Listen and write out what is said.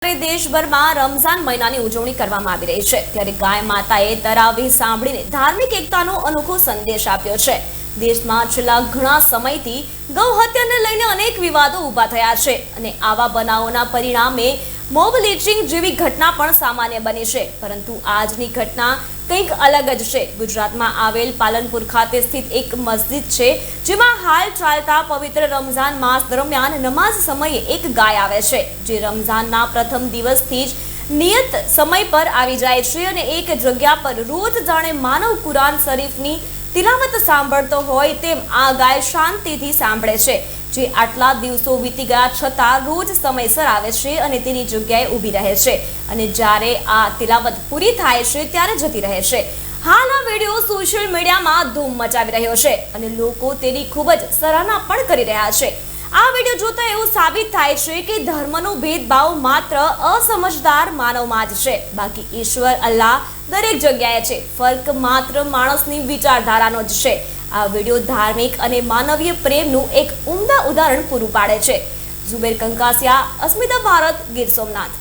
દેશભરમાં રમઝાન મહિનાની ઉજવણી કરવામાં આવી રહી છે ત્યારે ગાય માતાએ તરાવીહ સાંભળીને ધાર્મિક એકતાનો અનોખો સંદેશ આપ્યો છે। દેશમાં છેલ્લા ઘણા સમયથી ગૌ હત્યાને લઈને અનેક વિવાદો ઊભા થયા છે અને આવા બનાવોના પરિણામે મોબ લિંચિંગ જેવી ઘટના પણ સામાન્ય બની છે, પરંતુ આજની ઘટના કંઈક અલગ જ છે। ગુજરાતમાં આવેલ પાલનપુર ખાતે સ્થિત એક મસ્જિદ છે જેમાં હાલ ચાલતા પવિત્ર રમઝાન માસ દરમિયાન નમાઝ સમયે એક ગાય આવે છે જે રમઝાનના પ્રથમ દિવસથી જ નિયત સમય પર આવી જાય છે અને એક જગ્યા પર રોજ જાણે માનવ કુરાન શરીફની તિલાવત સાંભળતો હોય તેમ આ ગાય શાંતિથી સાંભળે છે, જે આટલા દિવસો વીતી ગયા છતાં રોજ સમયસર આવે છે અને તેની જગ્યાએ ઊભી રહે છે અને જ્યારે આ તિલાવત પૂરી થાય છે ત્યારે જતી રહે છે। હાલ આ વિડીયો સોશિયલ મીડિયામાં ધૂમ મચાવી રહ્યો છે અને લોકો તેની ખૂબ જ સરાહના પણ કરી રહ્યા છે। આ વિડીયો જોતા એવું સાબિત થાય છે કે ધર્મનો ભેદભાવ માત્ર અસમજદાર માનવમાં જ છે, બાકી ઈશ્વર અલ્લાહ દરેક જગ્યાએ છે, ફર્ક માત્ર માણસની વિચારધારાનો જ છે। આ વિડીયો ધાર્મિક અને માનવીય પ્રેમનું એક ઉમદા ઉદાહરણ પૂરું પાડે છે। ઝુબેર કંકાસિયા, અસ્મિતા ભારત, ગીર સોમનાથ।